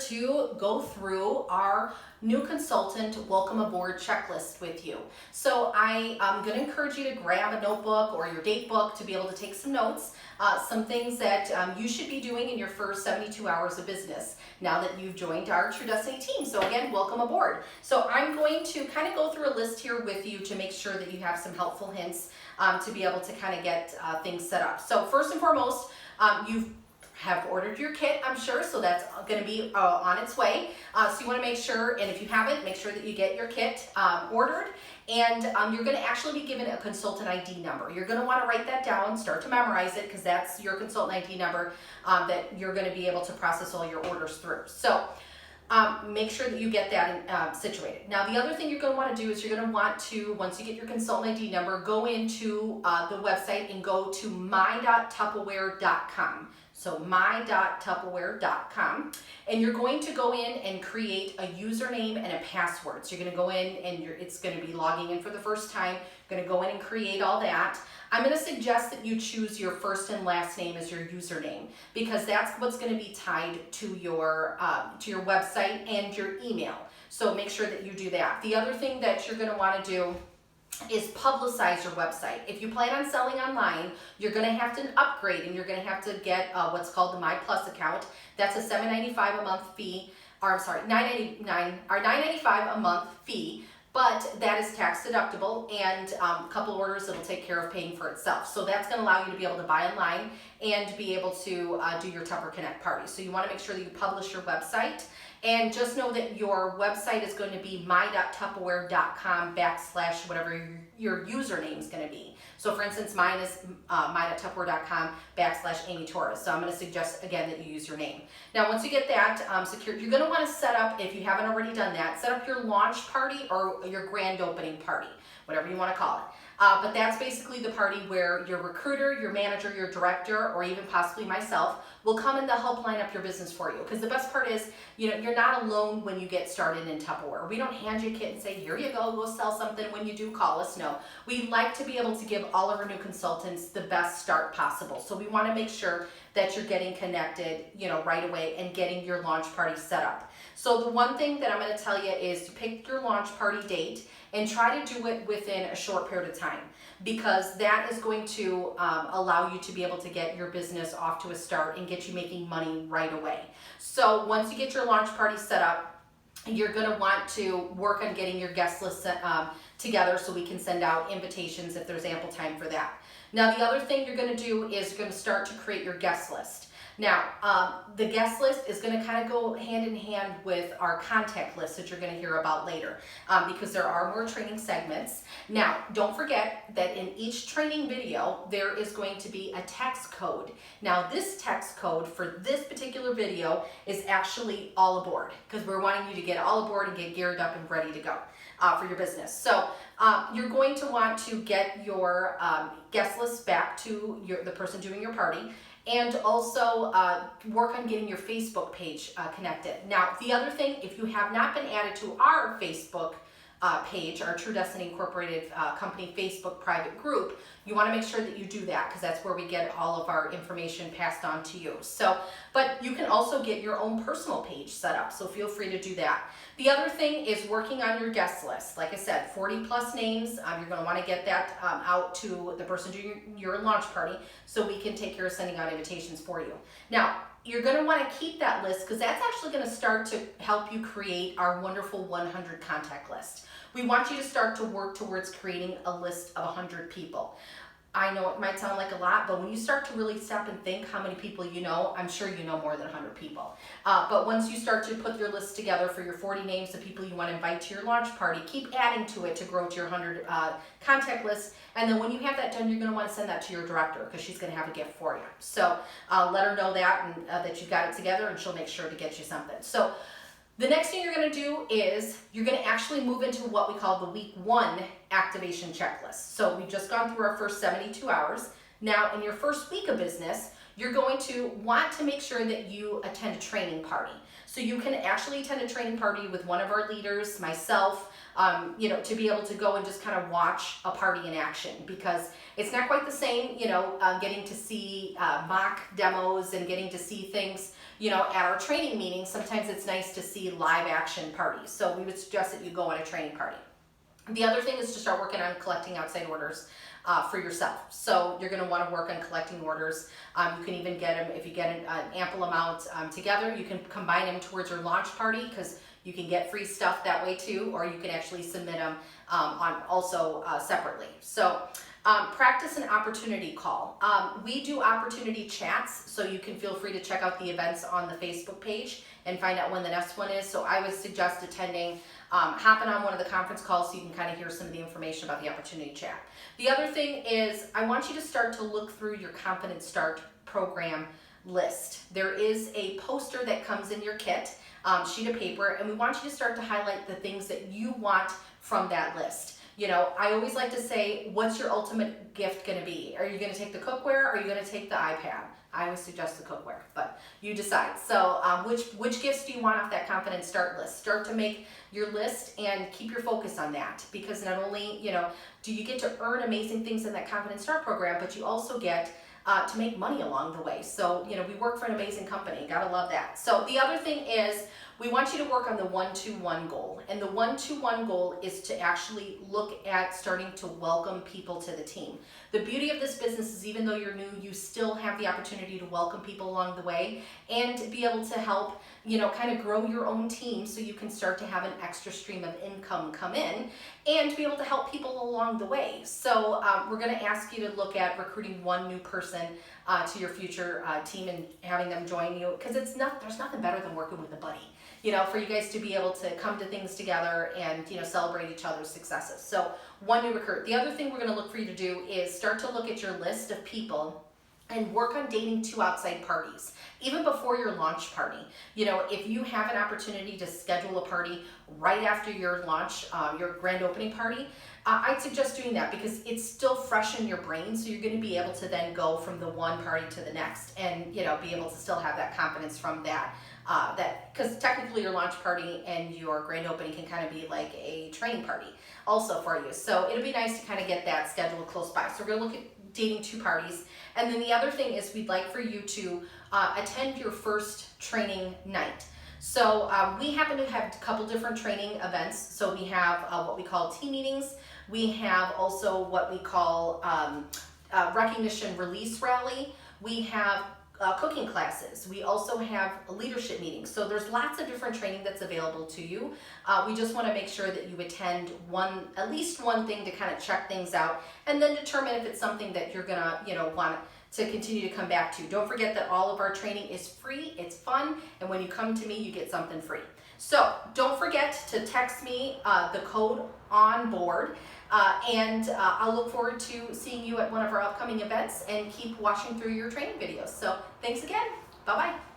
to go through our new consultant welcome aboard checklist with you. So I am going to encourage you to grab a notebook or your date book to be able to take some notes, some things that you should be doing in your first 72 hours of business now that you've joined our True Destiny team. So again, welcome aboard. So I'm going to kind of go through a list here with you to make sure that you have some helpful hints to be able to kind of get things set up. So first and foremost, you have ordered your kit, I'm sure, so that's going to be on its way. So you want to make sure, and if you haven't, make sure that you get your kit ordered, and you're going to actually be given a consultant ID number. You're going to want to write that down, start to memorize it, because that's your consultant ID number that you're going to be able to process all your orders through. So make sure that you get that situated. Now, the other thing you're going to want to do is you're going to want to, once you get your consultant ID number, go into the website and go to my.tupperware.com. So my.tupperware.com, and you're going to go in and create a username and a password. So you're going to go in and it's going to be logging in for the first time. You're going to go in and create all that. I'm going to suggest that you choose your first and last name as your username, because that's what's going to be tied to your website and your email. So make sure that you do that. The other thing that you're going to want to do is publicize your website. If you plan on selling online, you're going to have to upgrade, and you're going to have to get what's called the My Plus account. That's a $7.95 a month fee, or I'm sorry, $9.95 a month fee, but that is tax deductible, and a couple orders it'll take care of paying for itself. So that's going to allow you to be able to buy online and be able to do your Tupper Connect party. So you want to make sure that you publish your website. And just know that your website is going to be my.tupperware.com / whatever your username is going to be. So for instance, mine is my.tupperware.com / Amy Torres. So I'm going to suggest again that you use your name. Now, once you get that secured, you're going to want to set up, if you haven't already done that, set up your launch party or your grand opening party, whatever you want to call it. But that's basically the party where your recruiter, your manager, your director, or even possibly myself will come in to help line up your business for you. Because the best part is, you're not alone when you get started in Tupperware. We don't hand you a kit and say, here you go sell something when you do call us. No, we like to be able to give all of our new consultants the best start possible. So we want to make sure that you're getting connected, right away and getting your launch party set up. So the one thing that I'm going to tell you is to pick your launch party date and try to do it within a short period of time, because that is going to allow you to be able to get your business off to a start and get you making money right away. So once you get your launch party set up, you're going to want to work on getting your guest list together so we can send out invitations if there's ample time for that. Now, the other thing you're going to do is you're going to start to create your guest list. Now, the guest list is going to kind of go hand in hand with our contact list that you're going to hear about later, because there are more training segments. Now, don't forget that in each training video, there is going to be a text code. Now, this text code for this particular video is actually all aboard, because we're wanting you to get all aboard and get geared up and ready to go for your business. So you're going to want to get your guest list back to the person doing your party, and also work on getting your Facebook page connected. Now, the other thing, if you have not been added to our Facebook page, our True Destiny Incorporated company Facebook private group, you want to make sure that you do that, because that's where we get all of our information passed on to you. So, but you can also get your own personal page set up, so feel free to do that. The other thing is working on your guest list. Like I said, 40 plus names. You're going to want to get that out to the person doing your launch party so we can take care of sending out invitations for you. Now, you're going to want to keep that list, because that's actually going to start to help you create our wonderful 100 contact list. We want you to start to work towards creating a list of 100 people. I know it might sound like a lot, but when you start to really stop and think how many people you know, I'm sure you know more than 100 people. But once you start to put your list together for your 40 names of people you want to invite to your launch party, keep adding to it to grow to your 100 contact list. And then when you have that done, you're going to want to send that to your director, because she's going to have a gift for you. So let her know that, and that you got it together, and she'll make sure to get you something. So the next thing you're going to do is you're going to actually move into what we call the week 1 activation checklist. So we've just gone through our first 72 hours. Now, in your first week of business, you're going to want to make sure that you attend a training party. So you can actually attend a training party with one of our leaders, myself, you know, to be able to go and just kind of watch a party in action, because it's not quite the same, you know, getting to see mock demos and getting to see things, you know, at our training meetings. Sometimes it's nice to see live action parties. So we would suggest that you go on a training party. The other thing is to start working on collecting outside orders for yourself. So you're going to want to work on collecting orders. You can even get them, if you get an ample amount together, you can combine them towards your launch party, because you can get free stuff that way too, or you can actually submit them on also separately. So practice an opportunity call. We do opportunity chats, so you can feel free to check out the events on the Facebook page and find out when the next one is. So I would suggest attending, hopping on one of the conference calls so you can kind of hear some of the information about the opportunity chat. The other thing is, I want you to start to look through your Confident Start program list. There is a poster that comes in your kit, sheet of paper, and we want you to start to highlight the things that you want from that list. You know, I always like to say, what's your ultimate gift going to be? Are you going to take the cookware, or are you going to take the iPad? I always suggest the cookware, but you decide. So which gifts do you want off that Confident Start list? Start to make your list and keep your focus on that, because not only, you know, do you get to earn amazing things in that Confident Start program, but you also get to make money along the way. So, you know, we work for an amazing company. Gotta love that. So the other thing is, we want you to work on the 1-2-1 goal. And the 1-2-1 goal is to actually look at starting to welcome people to the team. The beauty of this business is, even though you're new, you still have the opportunity to welcome people along the way and be able to help, you know, kind of grow your own team, so you can start to have an extra stream of income come in and be able to help people along the way. So we're going to ask you to look at recruiting one new person to your future team and having them join you, because there's nothing better than working with a buddy. You know, for you guys to be able to come to things together and, you know, celebrate each other's successes. So one new recruit. The other thing we're going to look for you to do is start to look at your list of people and work on dating 2 outside parties, even before your launch party. You know, if you have an opportunity to schedule a party right after your launch, your grand opening party, I'd suggest doing that, because it's still fresh in your brain. So you're going to be able to then go from the one party to the next, and, you know, be able to still have that confidence from that. Because technically your launch party and your grand opening can kind of be like a training party also for you. So it'll be nice to kind of get that scheduled close by. So we're going to look at dating 2 parties. And then the other thing is, we'd like for you to attend your first training night. So we happen to have a couple different training events. So we have what we call team meetings. We have also what we call recognition release rally. We have cooking classes. We also have leadership meetings. So there's lots of different training that's available to you. We just want to make sure that you attend at least one thing to kind of check things out, and then determine if it's something that you're gonna, you know, want to continue to come back to. Don't forget that all of our training is free, it's fun, and when you come to me, you get something free. So don't forget to text me the code on board, and I'll look forward to seeing you at one of our upcoming events, and keep watching through your training videos. So thanks again. Bye-bye.